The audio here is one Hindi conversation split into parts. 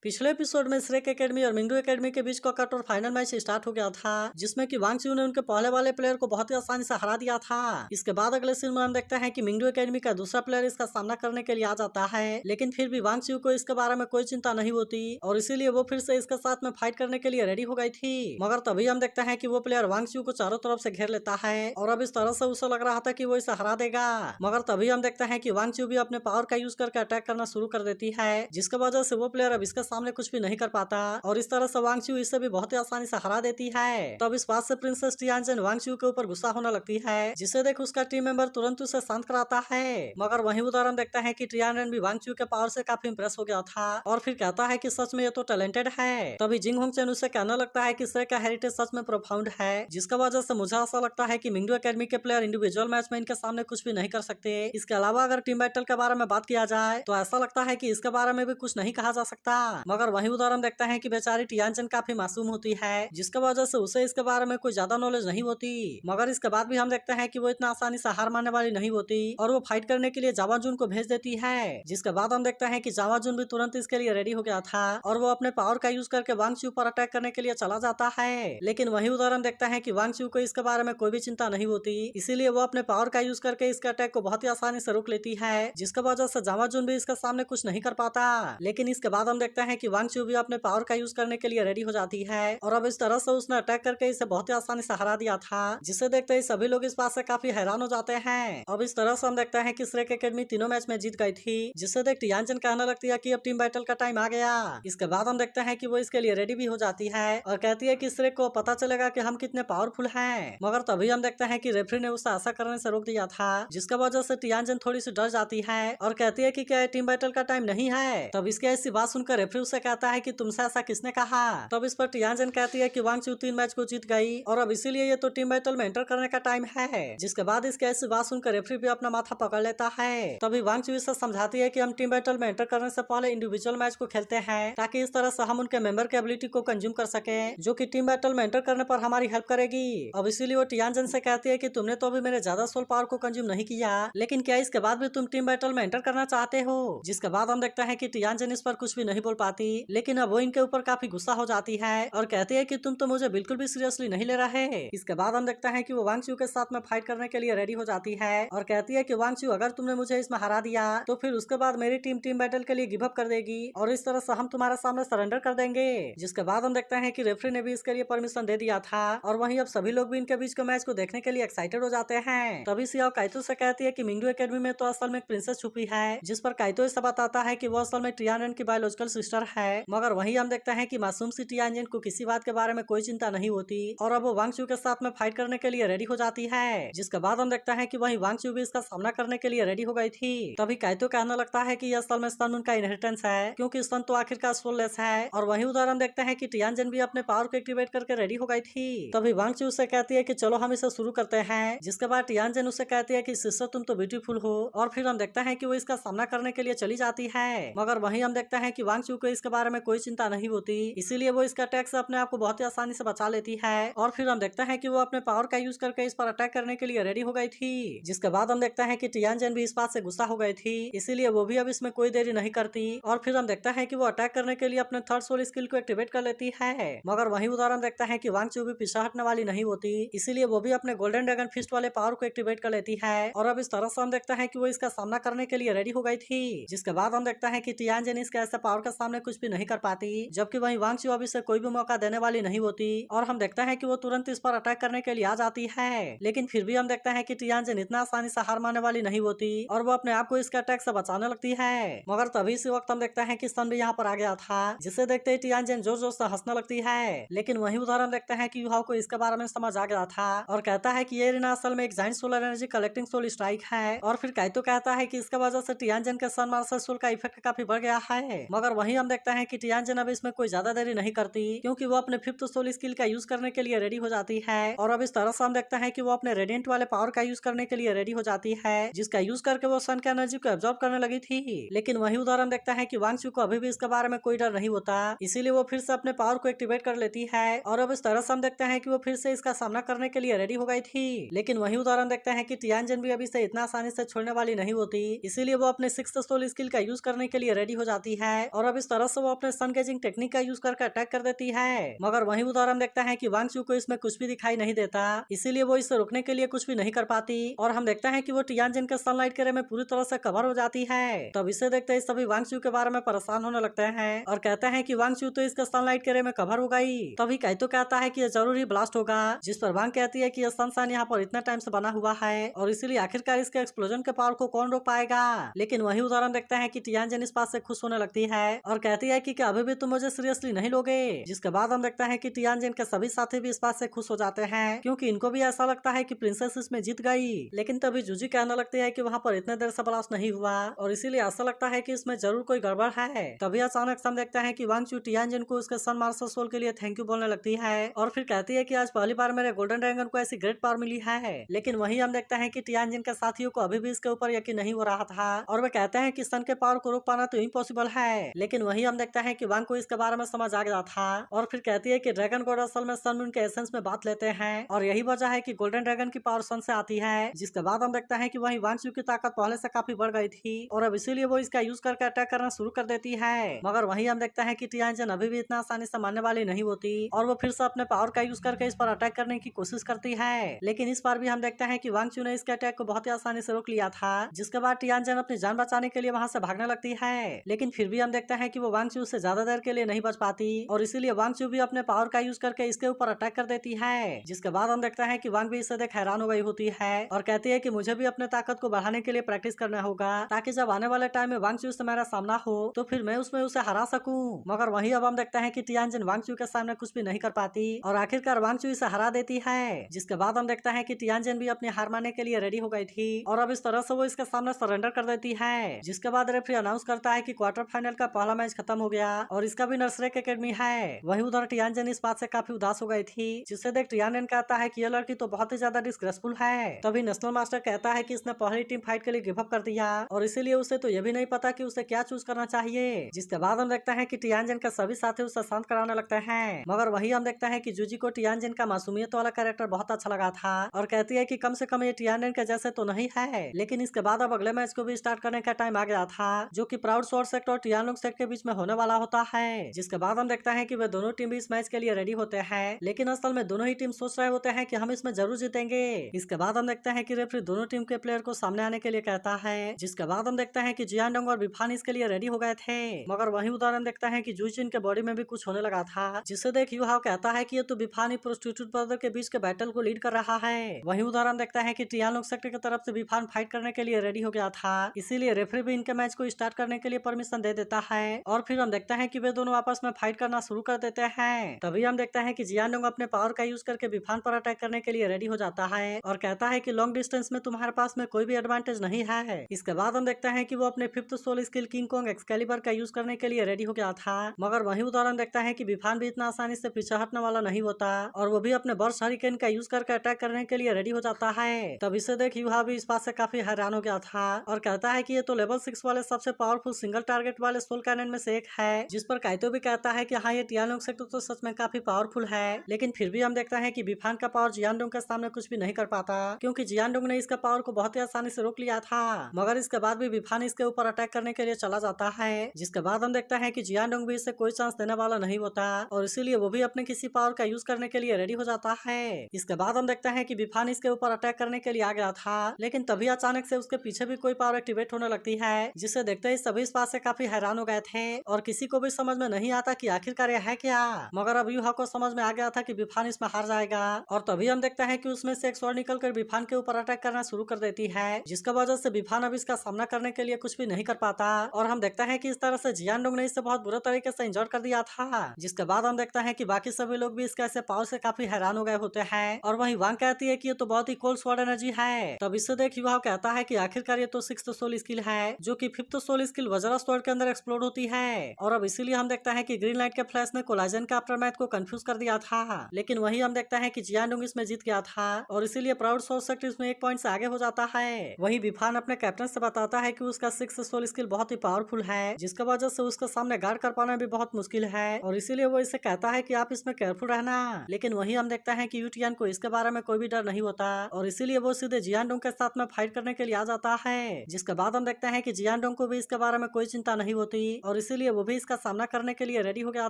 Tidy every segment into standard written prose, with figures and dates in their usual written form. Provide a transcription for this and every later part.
पिछले एपिसोड में श्रेक एकेडमी और मिंगडू एकेडमी के बीच का कट और फाइनल मैच स्टार्ट हो गया था, जिसमें कि वांग चू ने उनके पहले वाले प्लेयर को बहुत ही आसानी से हरा दिया था। इसके बाद अगले सीन में हम देखते हैं कि मिंगडू एकेडमी का दूसरा प्लेयर इसका सामना करने के लिए आ जाता है, लेकिन फिर भी वांग चू को इसके बारे में कोई चिंता नहीं होती और इसीलिए वो फिर से इसके साथ में फाइट करने के लिए रेडी हो गई थी। मगर तभी हम देखते हैं कि वो प्लेयर वांग चू को चारों तरफ से घेर लेता है और अब इस तरह से उसे लग रहा था कि वो इसे हरा देगा। मगर तभी हम देखते हैं कि वांग चू भी अपने पावर का यूज करके अटैक करना शुरू कर देती है, जिसकी वजह से वो प्लेयर अब इसके सामने कुछ भी नहीं कर पाता और इस तरह से वांग चू इसे भी बहुत ही आसानी से हरा देती है। तब इस बात से प्रिंसेस टियानजन वांग चू के ऊपर गुस्सा होने लगती है, जिसे देख उसका टीम मेंबर तुरंत उसे शांत कराता है। मगर वहीं उधर हम देखते हैं कि टियानजन भी वांग चू के पावर से काफी इंप्रेस हो गया था और फिर कहता है कि सच में ये तो टैलेंटेड है। तभी जिंग होंगचेन उसे कहने लगता है कि श्रेय का हेरिटेज सच में प्रोफाउंड है, जिसका वजह से मुझे ऐसा लगता है कि मिंगडू एकेडमी के प्लेयर इंडिविजुअल मैच में इनके सामने कुछ भी नहीं कर सकते। इसके अलावा अगर टीम बैटल के बारे में बात किया जाए तो ऐसा लगता है कि इसके बारे में भी कुछ नहीं कहा जा सकता। मगर वहीं उधर हम देखते हैं कि बेचारी टियानजन काफी मासूम होती है, जिसकी वजह से उसे इसके बारे में कोई ज्यादा नॉलेज नहीं होती। मगर इसके बाद भी हम देखते हैं कि वो इतना आसानी से हार मानने वाली नहीं होती और वो फाइट करने के लिए जावा जून को भेज देती है। जिसके बाद हम देखते हैं कि जावा जून भी तुरंत इसके लिए रेडी हो गया था और वो अपने पावर का यूज करके वांग चू पर अटैक करने के लिए चला जाता है। लेकिन वहीं उधर हम देखते हैं कि वांग चू को इसके बारे में कोई भी चिंता नहीं होती, इसीलिए वो अपने पावर का यूज करके इसके अटैक को बहुत ही आसानी से रोक लेती है, जिसकी वजह से जावा जून भी इसके सामने कुछ नहीं कर पाता। लेकिन इसके बाद हम देखते हैं कि वांग चू भी अपने पावर का यूज करने के लिए रेडी हो जाती है और अब इस तरह से उसने अटैक करके इसे बहुत ही आसानी से हरा दिया था, जिसे देखते ही सभी लोग इस बात से काफी हैरान हो जाते हैं। अब इस तरह से हम देखते हैं कि श्रेक एकेडमी तीनों मैच में जीत गई थी, जिसे देख टियानजन कहने लगती है कि अब टीम बैटल का टाइम आ गया। इसके बाद हम देखते हैं कि वो इसके लिए रेडी भी हो जाती है और कहती है कि श्रेक को पता चलेगा कि हम कितने पावरफुल हैं। मगर तभी हम देखते हैं कि रेफरी ने उसे ऐसा करने से रोक दिया था, जिसका वजह से टियानजन थोड़ी सी डर जाती है और कहती है कि क्या टीम बैटल का टाइम नहीं है। तब इसकी ऐसी बात सुनकर रेफरी उसे कहता है कि तुमसे ऐसा किसने कहा। तब इस पर टियानजन कहती है कि वांग चू 3 मैच को जीत गई और अब इसीलिए ये तो टीम बैटल में एंटर करने का टाइम है। जिसके बाद इसकी ऐसी बात सुनकर रेफरी भी अपना माथा पकड़ लेता है। तभी वांग चू इसे समझाती है कि हम टीम बैटल में एंटर करने से पहले इंडिविजुअल मैच को खेलते हैं, ताकि इस तरह से हम उनके मेंबर के एबिलिटी को कंज्यूम कर सके, जो कि टीम बैटल में एंटर करने पर हमारी हेल्प करेगी। अब इसीलिए वो टियानजन से कहती है कि तुमने तो अभी मेरे ज्यादा सोल पावर को कंज्यूम नहीं किया, लेकिन क्या इसके बाद भी तुम टीम बैटल में एंटर करना चाहते हो। जिसके बाद हम देखते हैं कि टियानजन इस पर कुछ भी नहीं बोल पाती, लेकिन अब वो इनके ऊपर काफी गुस्सा हो जाती है और कहती है कि तुम तो मुझे बिल्कुल भी सीरियसली नहीं ले रहे। इसके बाद हम देखते हैं कि वो वांग चू के साथ में फाइट करने के लिए रेडी हो जाती है और कहती है कि वांग चू अगर तुमने मुझे इसमें हरा दिया तो फिर उसके बाद मेरी टीम बैटल के लिए गिव अप कर देगी और इस तरह से हम तुम्हारे सामने सरेंडर कर देंगे। जिसके बाद हम देखते हैं कि रेफरी ने भी इसके लिए परमिशन दे दिया था और वहीं अब सभी लोग भी इनके बीच के मैच को देखने के लिए एक्साइटेड हो जाते हैं। तभी सियाओ काइतो से कहती है कि मिंगडू एकेडमी में तो असल में एक प्रिंसेस छुपी है, जिस पर काइतो इसे बताता है कि वो असल में टियानजन की बायोलॉजिकल सिस्टर है। मगर वहीं हम देखते हैं कि मासूम सी टियानजन को किसी बात के बारे में कोई चिंता नहीं होती और अब वो वांग चू के साथ में फाइट करने के लिए रेडी हो जाती है। जिसके बाद हम देखते हैं कि वहीं वांग चू भी इसका सामना करने के लिए रेडी हो गई थी। तभी काइतो कहने लगता है कि यह असल में सन उनका इनहेरिटेंस है, क्योंकि सन तो आखिरकार सोललेस है। और वहीं उधर हम देखते हैं कि टियानजन भी अपने पावर को एक्टिवेट करके रेडी हो गई थी। तभी वांग चू से कहती है कि चलो हम इसे शुरू करते हैं। जिसके बाद टियानजन उसे कहती है कि सिस्टर तुम तो ब्यूटीफुल हो और फिर हम देखते हैं कि वो इसका सामना करने के लिए चली जाती है। मगर वहीं हम देखते हैं कि वांग चू को इसके बारे में कोई चिंता नहीं होती, इसीलिए वो इसका अटैक से अपने आप को बहुत ही आसानी से बचा लेती है और फिर हम देखते हैं कि वो अपने पावर का यूज करके इस पर अटैक करने के लिए रेडी हो गई थी। जिसके बाद हम देखते हैं कि टियानजन भी इस बात से गुस्सा हो गई थी, इसीलिए वो भी अब इसमें कोई देरी नहीं करती और फिर हम देखते हैं कि वो अटैक करने के लिए अपने थर्ड सोल स्किल को एक्टिवेट कर लेती है। मगर वहीं उधर हम देखते हैं कि वांग चू भी पीछे हटने वाली नहीं होती, इसीलिए वो भी अपने गोल्डन ड्रैगन फिस्ट वाले पावर को एक्टिवेट कर लेती है और अब इस तरह से हम देखते हैं कि वो इसका सामना करने के लिए रेडी हो गई थी। जिसके बाद हम देखते हैं कि टियानजन इसके ऐसे पावर के सामने कुछ भी नहीं कर पाती, जबकि वहीं वांग चू अब इसे कोई भी मौका देने वाली नहीं होती और हम देखते हैं कि वो तुरंत इस पर अटैक करने के लिए आ जाती है। लेकिन फिर भी हम देखते हैं कि टियानजन इतना आसानी से हार मानने वाली नहीं होती और वो अपने आप को इसके अटैक से बचाने लगती है। मगर तभी इसी वक्त हम देखते हैं कि सन भी यहाँ पर आ गया था, जिसे देखते ही टियानजन जोर जोर से हंसने लगती है। लेकिन वहीं उधर हम देखते हैं कि युहाओ को इसके बारे में समझ आ गया था और कहता है कि ये रीना असल में एक giant solar energy collecting soul strike है और फिर काइतो कहता है कि इसके वजह से टियानजन के सन मार्शल सोल का इफेक्ट काफी बढ़ गया है। मगर वहीं हम देखते हैं कि टियानजन अब इसमें कोई ज्यादा देरी नहीं करती, क्योंकि वो अपने फिफ्थ सोल स्किल का यूज करने के लिए रेडी हो जाती है और अब इस तरह से हम देखते हैं कि वो अपने रेडिएंट वाले पावर का यूज करने के लिए रेडी हो जाती है, जिसका यूज करके वो सन की एनर्जी को एब्जॉर्ब करने लगी थी। लेकिन वहीं उधर हम देखते हैं कि वांग चू को अभी भी इसके बारे में कोई डर नहीं होता, इसीलिए वो फिर से अपने पावर को एक्टिवेट कर लेती है और अब इस तरह से हम देखते हैं कि वो फिर से इसका सामना करने के लिए रेडी हो गई थी। लेकिन वहीं उधर हम देखते हैं कि टियानजन भी अभी से इतना आसानी से छोड़ने वाली नहीं होती, इसीलिए वो अपने सिक्स्थ सोल स्किल का यूज करने के लिए रेडी हो जाती है और अब इस तरह से वो अपने सन गेजिंग टेक्निक का यूज करके अटैक कर देती है, मगर वहीं उधर हम देखते हैं कि वांग चू को इसमें कुछ भी दिखाई नहीं देता, इसीलिए वो इसे रोकने के लिए कुछ भी नहीं कर पाती और हम देखते हैं कि वो टियानजिन के सनलाइट के रे में पूरी तरह से कवर हो जाती है। तब इसे देखते ही सभी वांग चू के बारे में परेशान होने लगते हैं और कहते हैं कि वांग चू तो इसके सनलाइट के रे में कवर हो गई। तभी काइतो कहता है कि ये जरूर ही ब्लास्ट होगा, जिस पर वांग कहती है कि ये सनशाइन यहाँ पर इतना टाइम से बना हुआ है और इसीलिए आखिरकार इसके एक्सप्लोजन के पावर को कौन रोक पाएगा। लेकिन वही उदाहरण देखते हैं कि टियानजिन इस बात से खुश होने लगती है और कहती है कि अभी भी तुम मुझे सीरियसली नहीं लोगे। जिसके बाद हम देखते हैं कि टियानजिन के सभी साथी भी इस बात से खुश हो जाते हैं क्योंकि इनको भी ऐसा लगता है कि प्रिंसेस इसमें जीत गई। लेकिन तभी जूजी कहने लगती है कि वहाँ पर इतने देर से ब्लास्ट नहीं हुआ और इसीलिए ऐसा लगता है कि इसमें जरूर कोई गड़बड़ है। तभी अचानक हम देखते हैं कि वांग चू टियानजिन को उसके सन मार्शल सोल के लिए थैंक यू बोलने लगती है और फिर कहती है कि आज पहली बार मेरे गोल्डन ड्रैगन को ऐसी ग्रेट पावर मिली है। लेकिन वही हम देखते हैं कि टियानजिन के साथियों को अभी भी इसके ऊपर यकीन नहीं हो रहा था और वे कहते हैं कि सन के पावर को रोक पाना तो इम्पॉसिबल है। लेकिन वही हम देखते हैं कि वांग को इसके बारे में समझ आ गया था और फिर कहती है कि ड्रैगन गॉड असल में सन मून के एसेंस में बात लेते हैं और यही वजह है कि गोल्डन ड्रैगन की पावर सन से आती है। जिसके बाद हम देखते हैं कि वही वांग चू की ताकत पहले से काफी बढ़ गई थी और अब इसीलिए वो इसका यूज करके अटैक करना शुरू कर देती है। मगर वही हम देखते हैं कि टियानजिन अभी भी इतना आसानी से मानने वाली नहीं होती और वो फिर से अपने पावर का यूज करके इस पर अटैक करने की कोशिश करती है। लेकिन इस बार भी हम देखते हैं कि वांग चू ने इसके अटैक को बहुत ही आसानी से रोक लिया था। जिसके बाद टियानजिन अपनी जान बचाने के लिए वहां से भागने लगती है, लेकिन फिर भी हम देखते हैं कि वो वांग चू से ज्यादा देर के लिए नहीं बच पाती और इसीलिए वांग चू भी अपने पावर का यूज करके इसके ऊपर अटैक कर देती है। जिसके बाद हम देखते हैं कि वांग भी इसे देख हैरान हो गई होती है और कहती है कि मुझे भी अपने ताकत को बढ़ाने के लिए प्रैक्टिस करना होगा ताकि जब आने वाले टाइम में वांग चू से मेरा सामना हो तो फिर मैं उसमें उसे हरा सकूं। मगर वही अब हम देखते हैं कि टियानजिन वांग चू के सामने कुछ भी नहीं कर पाती और आखिरकार वांग चू इसे हरा देती है। जिसके बाद हम देखते हैं कि टियानजिन भी अपनी हार मानने के लिए रेडी हो गई थी और अब इस तरह से वो इसके सामने सरेंडर कर देती है। जिसके बाद रेफरी अनाउंस करता है कि क्वार्टर फाइनल का पहला मैच खत्म हो गया और इसका भी नर्सरेक एकेडमी है। वही उधर टियानजिन इस बात से काफी उदास हो गई थी, जिससे देख टियानजिन कहता है कि ये लड़की तो बहुत ही ज्यादा डिस्ग्रेसफुल है। तभी नेशनल मास्टर कहता है कि इसने पहली टीम फाइट के लिए गिव अप कर दिया और इसीलिए उसे तो ये भी नहीं पता कि उसे क्या चूज करना चाहिए। जिसके बाद हम देखते हैं कि टियानजिन के सभी साथी उसे शांत कराने लगते हैं, मगर वही हम देखते हैं कि जूजी को टियानजिन का मासूमियत वाला कैरेक्टर बहुत अच्छा लगा था और कहती है कि कम से कम ये टियानजिन के जैसे तो नहीं है। लेकिन इसके बाद अब अगले मैच को भी स्टार्ट करने का टाइम आ गया था, जो कि प्राउड स्वॉर्ड सेक्ट और टियानलुंग सेक्ट के बीच में होने वाला होता है। जिसके बाद हम देखते हैं कि वे दोनों टीम भी इस मैच के लिए रेडी होते हैं, लेकिन असल में दोनों ही टीम सोच रहे होते हैं कि हम इसमें जरूर जीतेंगे। इसके बाद हम देखते हैं कि रेफरी दोनों टीम के प्लेयर को सामने आने के लिए कहता है। जिसके बाद हम देखते हैं कि जियानडोंग और बिफान इसके लिए रेडी हो गए थे, मगर वही उदाहरण देखते हैं कि जूजिन के बॉडी में भी कुछ होने लगा था, जिससे देख यूहाओ कहता है कि ये तो बिफानी प्रोस्टिट्यूट ब्रदर के बीच के बैटल को लीड कर रहा है। वही उदाहरण देखता है कि टियानलुंग सेक्टर की तरफ से बिफान फाइट करने के लिए रेडी हो गया था, इसीलिए रेफरी भी इनके मैच को स्टार्ट करने के लिए परमिशन दे देता है और फिर हम देखते हैं कि वे दोनों आपस में फाइट करना शुरू कर देते हैं। तभी हम देखते हैं कि जियानडोंग अपने पावर का यूज करके बिफान पर अटैक करने के लिए रेडी हो जाता है और कहता है कि लॉन्ग डिस्टेंस में तुम्हारे पास में कोई भी एडवांटेज नहीं है। इसके बाद हम देखते हैं कि वो अपने fifth soul skill King Kong Excalibur का यूज करने के लिए रेडी हो गया था, मगर वही उदाहरण देखता है कि बिफान भी इतना आसानी से पीछे हटने वाला नहीं होता और वो भी अपने बर्स्ट हरिकेन का यूज करके अटैक करने के लिए रेडी हो जाता है। तब इसे देख यूहा भी इस बात से काफी हैरान हो गया था और कहता है कि ये तो लेवल 6 वाले सबसे पावरफुल सिंगल टारगेट वाले सोल कैनन में से एक है, जिस पर काइतो भी कहता है कि हाँ ये टियानडोंग सेक्टर तो सच में काफी पावरफुल है। लेकिन फिर भी हम देखते हैं कि बिफान का पावर जियानडोंग के सामने कुछ भी नहीं कर पाता, क्योंकि जियानडोंग ने इसका पावर को बहुत ही आसानी से रोक लिया था। मगर इसके बाद भी बिफान इसके ऊपर अटैक करने के लिए चला जाता है, जिसके बाद हम देखते हैं कि जियानडोंग भी इसे कोई चांस देने वाला नहीं होता और इसीलिए वो भी अपने किसी पावर का यूज करने के लिए रेडी हो जाता है। इसके बाद हम देखते हैं कि बिफान इसके ऊपर अटैक करने के लिए आ गया था, लेकिन तभी अचानक से उसके पीछे भी कोई पावर एक्टिवेट होने लगती है, जिसे देखते ही सभी इस बात से काफी हैरान हो गए थे और किसी को भी समझ में नहीं आता कि आखिरकार यह है क्या। मगर अब यूहा को समझ में आ गया था कि बिफान इसमें हार जाएगा और तभी हम देखते हैं कि उसमें से एक स्वॉर्ड निकलकर बिफान के ऊपर अटैक करना शुरू कर देती है, जिसका वजह से बिफान अब इसका सामना करने के लिए कुछ भी नहीं कर पाता और हम देखते हैं कि इस तरह से जियानडोंग ने इसे बहुत बुरे तरीके से इंजर्ड कर दिया था। जिसके बाद हम देखते हैं कि बाकी सभी लोग भी इसके ऐसे पावर से काफी हैरान हो गए होते हैं और वही वांग कहती है कि ये तो बहुत ही कोल्ड स्वॉर्ड एनर्जी है। तब इससे देख यूहा कहता है कि आखिरकार ये तो 6th सोल स्किल है, जो कि 5th soul skill Vajra sword के अंदर एक्सप्लोड होती है और अब इसीलिए हम देखते हैं कि ग्रीन लाइट के फ्लैश ने कोलाजन का आफ्टर मैथ को कंफ्यूज कर दिया था। लेकिन वही हम देखते हैं कि जियानडोंग इसमें जीत गया था और इसीलिए प्राउड सोल सेक्टर इसमें 1 पॉइंट से आगे हो जाता है। वही बिफान अपने कैप्टन से बताता है कि उसका 6th सोल स्किल बहुत ही पावरफुल है, जिसका वजह से उसके सामने गार्ड कर पाना भी बहुत मुश्किल है और इसीलिए वो इसे कहता है कि आप इसमें केयरफुल रहना। लेकिन वही हम देखते हैं कि यूटियान को इसके बारे में कोई भी डर नहीं होता और इसीलिए वो सीधे जियानडोंग के साथ में फाइट करने के लिए आ जाता है। जिसके बाद हम देखते हैं कि जियानडोंग को भी इसके बारे में कोई चिंता नहीं होती और और इसीलिए वो भी इसका सामना करने के लिए रेडी हो गया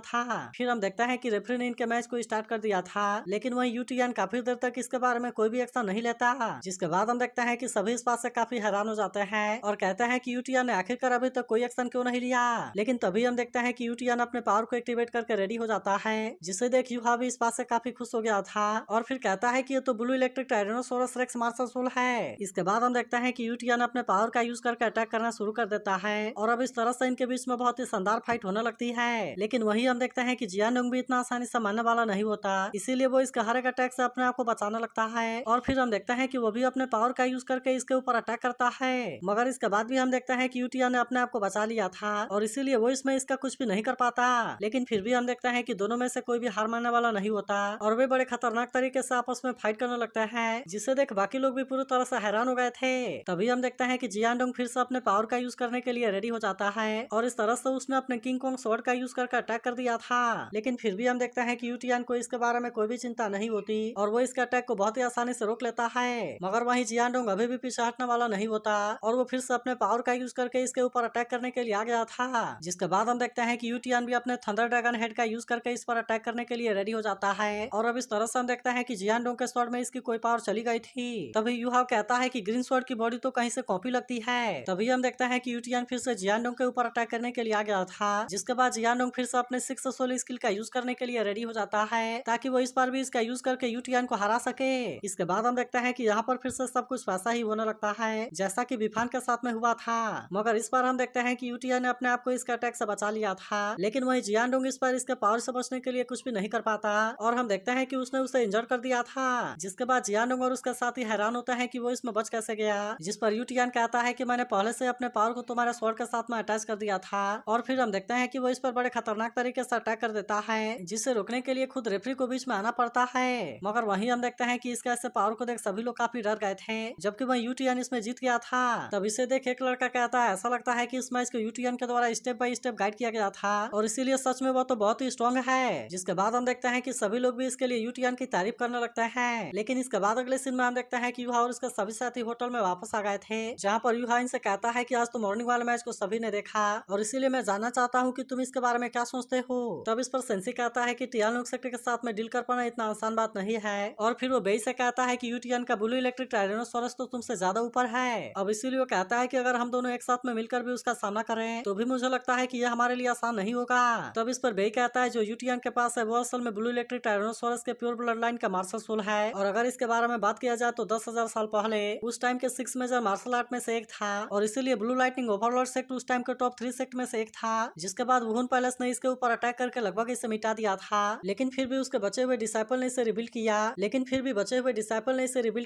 था। फिर हम देखते हैं कि रेफरी ने इनके मैच को स्टार्ट कर दिया था, लेकिन वही यूटीएन काफी देर तक इसके बारे में कोई भी एक्शन नहीं लेता। जिसके बाद हम देखते हैं कि सभी इस बात से काफी हैरान हो जाते हैं और कहते हैं कि यूटीएन ने आखिरकार अभी तक कोई एक्शन क्यों नहीं लिया। लेकिन तभी हम देखते हैं कि यूटीएन अपने पावर को एक्टिवेट करके रेडी हो जाता है, जिसे देख यूहा भी इस बात से काफी खुश हो गया था और फिर कहता है कि ये तो blue electric tyrannosaurus rex marshal soul है। इसके बाद हम देखते हैं कि यूटीएन अपने पावर का यूज करके अटैक करना शुरू कर देता है और अब इस तरह से इनके बीच में बहुत ही शानदार फाइट होने लगती है। लेकिन वही हम देखते हैं कि जियानडोंग भी इतना आसानी से मरने वाला नहीं होता, इसीलिए वो इसके हर एक अटैक से अपने आप को बचाने लगता है और फिर हम देखते हैं कि वो भी अपने पावर का यूज करके इसके ऊपर अटैक करता है। मगर इसके बाद भी हम देखते हैं कि यूटीएन ने अपने आप को बचा लिया था और इसीलिए वो इसमें इसका कुछ भी नहीं कर पाता। लेकिन फिर भी हम देखते हैं कि दोनों में से कोई भी हार मानने वाला नहीं होता और वे बड़े खतरनाक तरीके से आपस में फाइट करने लगते हैं, जिसे देख बाकी लोग भी पूरी तरह से हैरान हो गए थे। तभी हम देखते हैं कि जियानडोंग फिर से अपने पावर का यूज करने के लिए रेडी हो जाता है और इस तरह से उसने अपने किंग कॉन्ग स्वॉर्ड का यूज करके अटैक कर दिया था। लेकिन फिर भी हम देखते हैं कि यूटीएन को इसके बारे में कोई भी चिंता नहीं होती और वो इसके अटैक को बहुत ही आसानी से रोक लेता है। मगर वहीं जियानडोंग अभी भी पीछे हटने वाला नहीं होता और वो फिर से अपने पावर का यूज करके इसके ऊपर अटैक करने के लिए आ गया था। जिसके बाद हम देखते हैं कि यूटीएन भी अपने थंडर ड्रैगन हेड का यूज करके इस पर अटैक करने के लिए रेडी हो जाता है और अब इस तरह से हम देखते हैं कि जियानडोंग के स्वॉर्ड में इसकी कोई पावर चली गई थी। तभी यूहाव कहता है कि ग्रीन स्वॉर्ड की बॉडी तो कहीं से कॉपी लगती है। तभी हम देखते हैं कि यूटीएन फिर से जियानडोंग के ऊपर अटैक करने के लिए आ गया था। जिसके बाद जियानडोंग फिर से अपने 6 सोल स्किल का यूज करने के लिए रेडी हो जाता है ताकि वो इस बार भी इसका यूज करके यूटीएन को हरा सके। इसके बाद हम देखते हैं कि यहाँ पर फिर से सब कुछ वैसा ही होने लगता है जैसा कि बिफान के साथ में हुआ था, मगर इस बार हम देखते हैं कि यूटीएन ने अपने आप को इसके अटैक से बचा लिया था। लेकिन वही जियानडोंग इस बार इसके पावर से बचने के लिए कुछ भी नहीं कर पाता और हम देखते हैं कि उसने उसे इंजर कर दिया था। जिसके बाद जियानडोंग और उसके साथी हैरान होता है कि वो इसमें बच कैसे गया। जिस पर यूटीएन कहता है कि मैंने पहले से अपने पावर को तुम्हारे स्वॉर्ड के साथ में अटैच कर दिया था और फिर हम देखते हैं कि वो इस पर बड़े खतरनाक तरीके से अटैक कर देता है, जिसे रोकने के लिए खुद रेफरी को बीच में आना पड़ता है। मगर वहीं हम देखते हैं कि इसके ऐसे पावर को देख सभी लोग काफी डर गए थे, जबकि वह यूटीएन इसमें जीत गया था। तब इसे देख एक लड़का कहता है ऐसा लगता है कि इस मैच को यूटीएन के द्वारा स्टेप बाय स्टेप गाइड किया गया था और इसीलिए सच में वो तो बहुत ही स्ट्रॉन्ग है। जिसके बाद हम देखते हैं कि सभी लोग भी इसके लिए यूटीएन की तारीफ करने लगते हैं। लेकिन इसके बाद अगले सीन में हम देखते हैं कि यूहा और उसके सभी साथी होटल में वापस आ गए थे, जहाँ पर यूहा इनसे कहता है कि आज तो मॉर्निंग वाले मैच को सभी ने देखा और इसीलिए मैं जानना चाहता हूँ कि तुम इसके बारे में क्या सोचते हो। तब इस पर सेंसी कहता है कि टियानोंग सेक्टर के साथ में डील कर पाना इतना आसान बात नहीं है और फिर वो बेई से कहता है कि यूटीएन का ब्लू इलेक्ट्रिक टायरेनोसोरस तो तुमसे ज्यादा ऊपर है। अब इसीलिए वो कहता है कि अगर हम दोनों एक साथ में मिलकर भी उसका सामना करें तो भी मुझे लगता है कि यह हमारे लिए आसान नहीं होगा। तब इस पर बेई कहता है जो यूटीएन के पास है वो असल में ब्लू इलेक्ट्रिक टायरेनोसोरस के प्योर ब्लड लाइन का मार्शल सोल है और अगर इसके बारे में बात किया जाए तो 10,000 साल पहले उस टाइम के 6 मेजर मार्शल आर्ट में से एक था और इसीलिए ब्लू लाइटनिंग ओवरलॉर्ड सेक्ट उस टाइम के टॉप 3 सेक्ट में से एक था, जिसके बाद वुहुन पैलेस ने इसके ऊपर अटैक करके लगभग इसे मिटा दिया था। लेकिन फिर भी उसके बचे हुए डिसाइपल ने इसे रिबिल्ड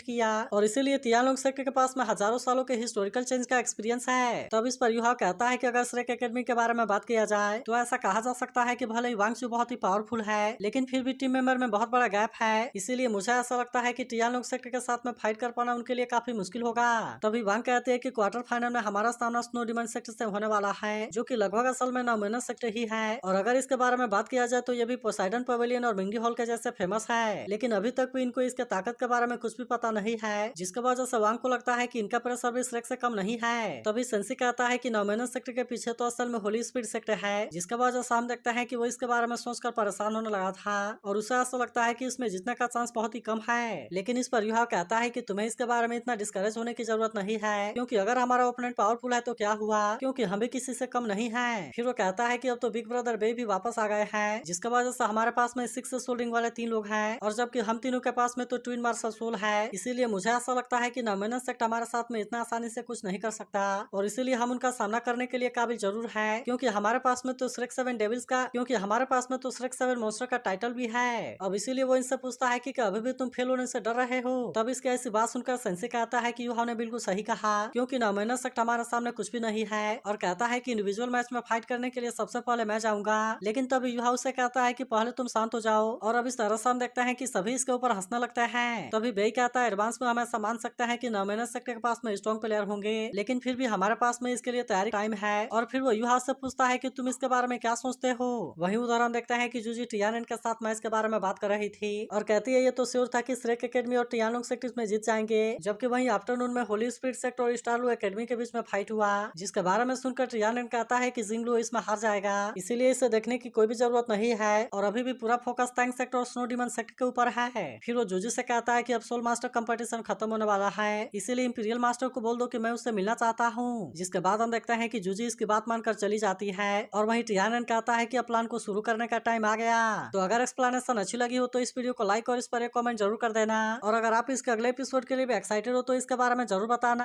किया और इसीलिए तियानोंग सेक्टर के पास में हजारों सालों के हिस्टोरिकल चेंज का एक्सपीरियंस है। तब इस पर यूहा कहता है कि अगर श्रेक एकेडमी के बारे में बात किया जाए तो ऐसा कहा जा सकता है कि भले ही वांगचू बहुत ही पावरफुल है लेकिन फिर भी टीम मेंबर में बहुत बड़ा गैप है, इसीलिए मुझे ऐसा लगता है कि तियानोंग सेक्टर के साथ में फाइट कर पाना उनके लिए काफी मुश्किल होगा। तभी वांग कहते हैं कि क्वार्टर फाइनल में हमारा सामना स्नो डिमन सेक्टर से होने वाला है, जो कि लगभग असल में नौमेनस सेक्टर ही है और अगर इसके बारे में बात किया जाए तो ये भी पोसाइडन पवेलियन और मिंगी हॉल के जैसे फेमस है, लेकिन अभी तक भी इनको इसके ताकत के बारे में कुछ भी पता नहीं है, जिसके वजह से वांग को लगता है कि इनका प्रेशर भी श्रेक से कम नहीं है। तभी सेंसी कहता है कि नौमेनस सेक्टर के पीछे तो असल में होली स्पीड सेक्टर है, जिसके वजह से हम देखते हैं कि वो इसके बारे में सोचकर परेशान होने लगा था और उसे ऐसा लगता है कि इसमें जीतने का चांस बहुत ही कम है। लेकिन इस पर यूहा कहता है कि तुम्हें इसके बारे में इतना डिस्करेज होने की जरूरत नहीं है, क्योंकि अगर हमारा ओपोनेंट पावरफुल है तो क्या हुआ, क्योंकि हम भी किसी से कम नहीं है। फिर वो कहता है कि अब तो बिग ब्रदर बे भी वापस आ गए हैं, जिसकी वजह से हमारे पास में 6 सोल्डिंग वाले 3 लोग हैं और जबकि हम तीनों के पास में तो ट्विन मार्शल सोल है, इसीलिए मुझे ऐसा लगता है कि नौमेनस सेक्ट हमारे साथ में इतना आसानी से कुछ नहीं कर सकता और इसीलिए हम उनका सामना करने के लिए काबिल जरूर है, क्योंकि हमारे पास में तो श्रेक 7 डेविल्स का श्रेक 7 मॉन्स्टर का टाइटल भी है। अब इसीलिए वो इनसे पूछता है कि अभी भी तुम फेल होने से डर रहे हो। तब इसकी ऐसी बात सुनकर सेंसी कहता है कि यूहा ने बिल्कुल सही कहा, क्योंकि नौमेनस सेक्ट हमारे सामने कुछ भी नहीं है और कहता है कि इंडिविजुअल मैच में फाइट करने के लिए सबसे पहले मैं जाऊंगा। लेकिन तब यूहा उसे कहता है कि पहले तुम शांत हो जाओ और अब इस तरह से हम देखते हैं कि सभी इसके ऊपर हंसने लगते हैं। तभी बेई कहता है एडवांस में हम ऐसा मान सकते हैं कि नौमेनस सेक्टर के पास में स्ट्रॉन्ग प्लेयर होंगे, लेकिन फिर भी हमारे पास में इसके लिए तैयारी टाइम है। और फिर वो यूहा से पूछता है कि तुम इसके बारे में क्या सोचते हो। वहीं उधर हम देखते हैं कि जूजी टियानन के साथ मैच के बारे में बात कर रही थी और कहती है ये तो श्योर था कि श्रेक एकेडमी और टियानोंग सेक्टर में जीत जाएंगे, जबकि वहीं आफ्टरनून में होली स्पीड सेक्टर और स्टारलू एकेडमी के बीच में फाइट हुआ, जिसके बारे में सुनकर टियानन कहता है है कि जिंगलू इसमें हार जाएगा, इसीलिए इसे देखने की कोई भी जरूरत नहीं है और अभी भी पूरा फोकस टैंक सेक्टर और स्नो डिमन सेक्टर के ऊपर है। फिर वो जूजी से कहता है कि अब सोल मास्टर कंपटीशन खत्म होने वाला है, इसीलिए इंपीरियल मास्टर को बोल दो कि मैं उससे मिलना चाहता हूँ। जिसके बाद हम देखते हैं कि जूजी इसकी बात मानकर चली जाती है और वहीं टियानन कहता है कि अब प्लान को शुरू करने का टाइम आ गया। तो अगर एक्सप्लेनेशन अच्छी लगी हो तो इस वीडियो को लाइक और इस पर एक कमेंट जरूर कर देना और अगर आप इसके अगले एपिसोड के लिए भी एक्साइटेड हो तो इसके बारे में जरूर बताना।